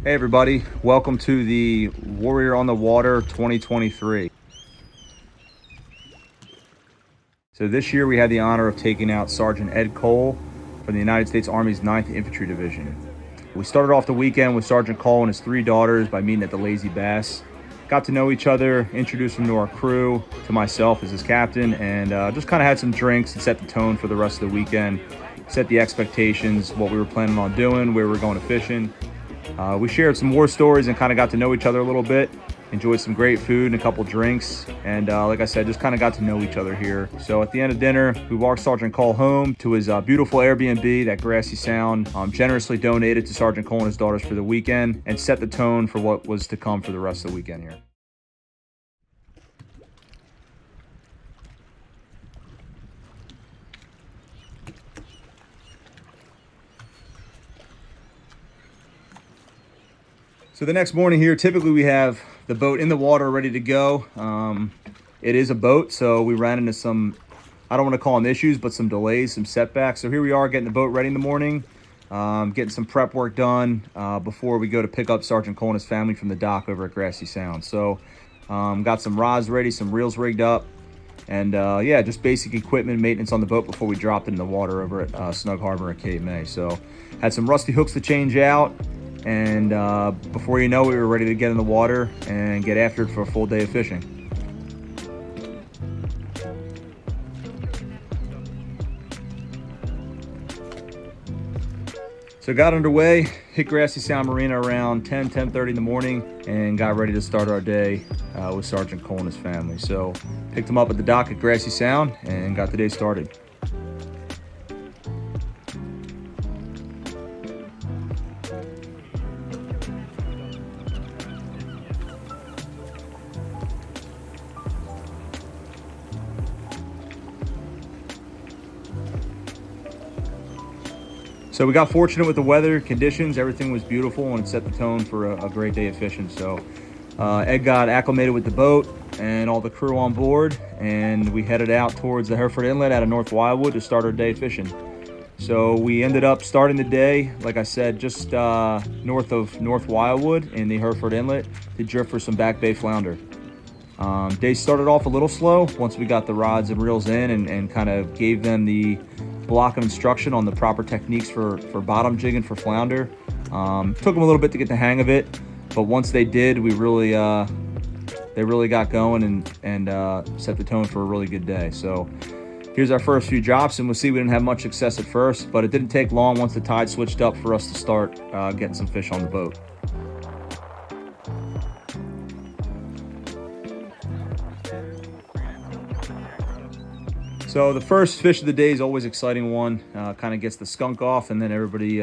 Hey everybody, welcome to the Warrior on the Water 2023. So this year we had the honor of taking out Sergeant Ed Cole from the United States Army's 9th Infantry Division. We started off the weekend with Sergeant Cole and his 3 daughters by meeting at the Lazy Bass. Got to know each other, introduced him to our crew, to myself as his captain, and just kind of had some drinks and set the tone for the rest of the weekend, set the expectations, what we were planning on doing, where we were going to fishing. We shared some war stories and kind of got to know each other a little bit, enjoyed some great food and a couple drinks, and like I said, just kind of got to know each other here. So at the end of dinner, we walked Sergeant Cole home to his beautiful Airbnb that Grassy Sound generously donated to Sergeant Cole and his daughters for the weekend, and set the tone for what was to come for the rest of the weekend here. So the next morning here, typically we have the boat in the water ready to go. It is a boat, so we ran into some, I don't want to call them issues, but some delays, some setbacks. So here we are getting the boat ready in the morning, getting some prep work done before we go to pick up Sergeant Cole and his family from the dock over at Grassy Sound. So got some rods ready, some reels rigged up, and yeah, just basic equipment maintenance on the boat before we dropped it in the water over at Snug Harbor at Cape May. So had some rusty hooks to change out. And before you know, we were ready to get in the water and get after it for a full day of fishing. So got underway, hit Grassy Sound Marina around 10:30 in the morning, and got ready to start our day with Sergeant Cole and his family. So picked him up at the dock at Grassy Sound and got the day started. So we got fortunate with the weather conditions. Everything was beautiful and it set the tone for a great day of fishing. So Ed got acclimated with the boat and all the crew on board, and we headed out towards the Hereford Inlet out of North Wildwood to start our day fishing. So we ended up starting the day, like I said, just north of North Wildwood in the Hereford Inlet to drift for some back bay flounder. Day started off a little slow once we got the rods and reels in and kind of gave them the block of instruction on the proper techniques for bottom jigging for flounder. Took them a little bit to get the hang of it, but once they did, they really got going and set the tone for a really good day. So here's our first few drops, and we'll see we didn't have much success at first, but it didn't take long once the tide switched up for us to start getting some fish on the boat. So the first fish of the day is always an exciting one. Kind of gets the skunk off, and then everybody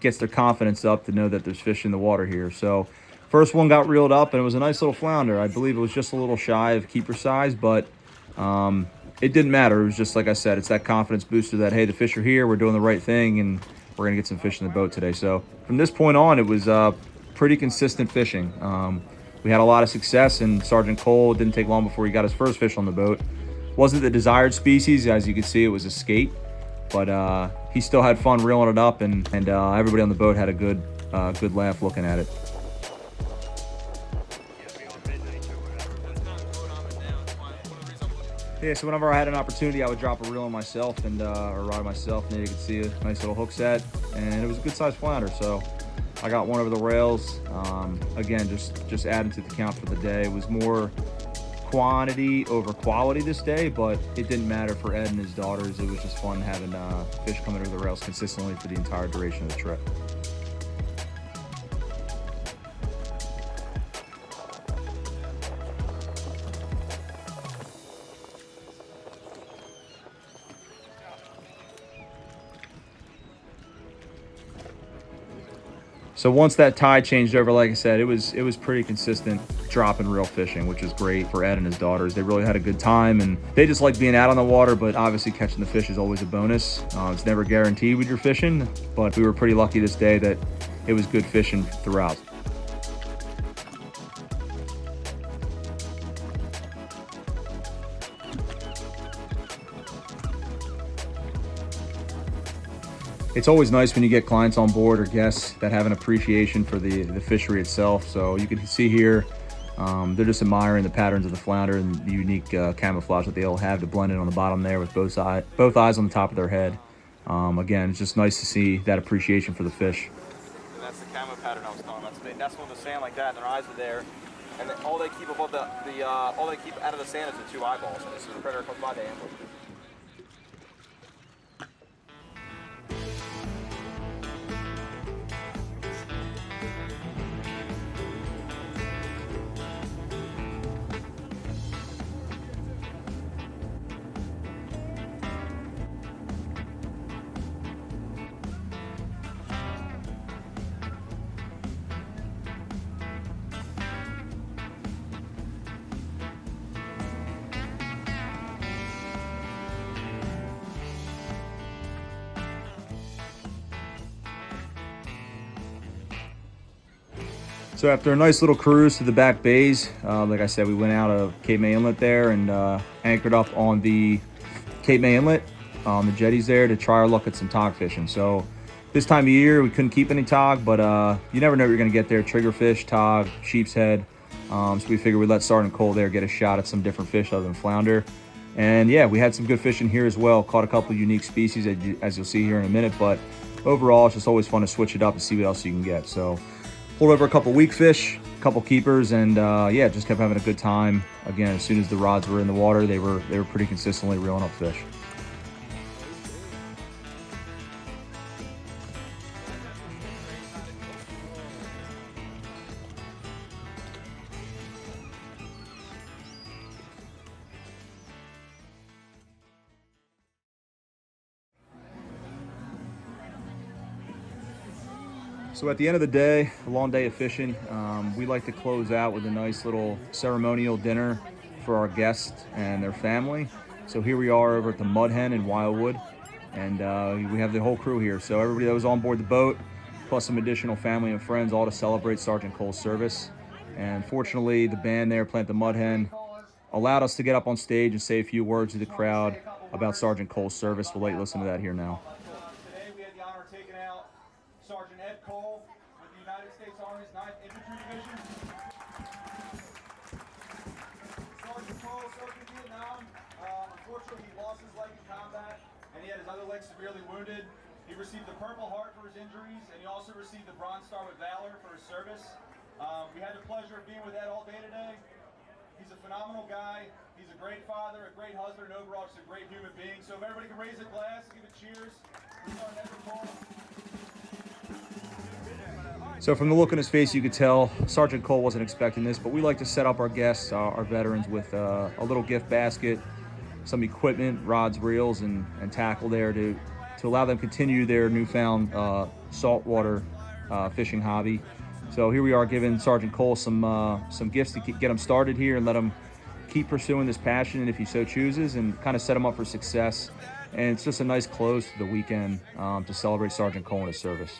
gets their confidence up to know that there's fish in the water here. So first one got reeled up, and it was a nice little flounder. I believe it was just a little shy of keeper size, but it didn't matter. It was just, like I said, it's that confidence booster that, hey, the fish are here, we're doing the right thing, and we're gonna get some fish in the boat today. So from this point on, it was pretty consistent fishing. We had a lot of success, and Sergeant Cole didn't take long before he got his first fish on the boat. Wasn't the desired species, as you can see, it was a skate, but he still had fun reeling it up, and everybody on the boat had a good laugh looking at it. Yeah, so whenever I had an opportunity, I would drop a reel on myself and or rod myself, and there you can see a nice little hook set, and it was a good sized flounder. So I got one over the rails. Again, just adding to the count for the day. It was more quantity over quality this day, but it didn't matter for Ed and his daughters. It was just fun having fish coming over the rails consistently for the entire duration of the trip. So once that tide changed over, like I said, it was pretty consistent drop and reel fishing, which is great for Ed and his daughters. They really had a good time, and they just like being out on the water, but obviously catching the fish is always a bonus. It's never guaranteed with your fishing, but we were pretty lucky this day that it was good fishing throughout. it's always nice when you get clients on board or guests that have an appreciation for the fishery itself. So you can see here, they're just admiring the patterns of the flounder and the unique camouflage that they all have to blend in on the bottom there with both eyes on the top of their head. Again, it's just nice to see that appreciation for the fish. And that's the camo pattern I was talking about. So they nestle in the sand like that, and their eyes are there. And all they keep above all they keep out of the sand is the two eyeballs. And as soon as the predator comes by, they ambush. So after a nice little cruise to the back bays, like I said, we went out of Cape May Inlet there and anchored up on the Cape May Inlet on the jetties there to try our luck at some tog fishing. So this time of year, we couldn't keep any tog, but you never know what you're gonna get there. Triggerfish, tog, sheep's head. So we figured we'd let Sergeant Cole there get a shot at some different fish other than flounder. And yeah, we had some good fishing here as well. Caught a couple of unique species as you'll see here in a minute, but overall, it's just always fun to switch it up and see what else you can get. So pulled over a couple weak fish, a couple keepers, and yeah, just kept having a good time. Again, as soon as the rods were in the water, they were pretty consistently reeling up fish. So at the end of the day, a long day of fishing, we like to close out with a nice little ceremonial dinner for our guests and their family. So here we are over at the Mud Hen in Wildwood, and we have the whole crew here. So everybody that was on board the boat, plus some additional family and friends, all to celebrate Sergeant Cole's service. And fortunately, the band there, Plant the Mud Hen, allowed us to get up on stage and say a few words to the crowd about Sergeant Cole's service. We'll let you listen to that here now. Today we had the honor of taking out Sergeant Ed Cole with the United States Army's 9th Infantry Division. Sergeant Cole served in Vietnam. Unfortunately, he lost his leg in combat, and he had his other leg severely wounded. He received the Purple Heart for his injuries, and he also received the Bronze Star with Valor for his service. We had the pleasure of being with Ed all day today. He's a phenomenal guy. He's a great father, a great husband, and overall just a great human being. So if everybody can raise a glass, give it cheers. So from the look on his face, you could tell Sergeant Cole wasn't expecting this, but we like to set up our guests, our veterans, with a little gift basket, some equipment, rods, reels, and tackle there to allow them to continue their newfound saltwater fishing hobby. So here we are giving Sergeant Cole some gifts to get him started here and let him keep pursuing this passion if he so chooses, and kind of set him up for success. And it's just a nice close to the weekend to celebrate Sergeant Cole and his service.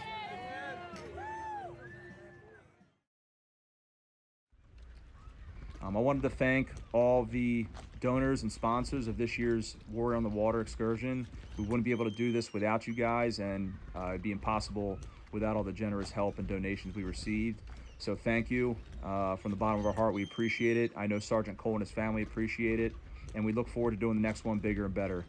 I wanted to thank all the donors and sponsors of this year's Warrior on the Water excursion. We wouldn't be able to do this without you guys, and it'd be impossible without all the generous help and donations we received. So thank you from the bottom of our heart. We appreciate it. I know Sergeant Cole and his family appreciate it, and we look forward to doing the next one bigger and better.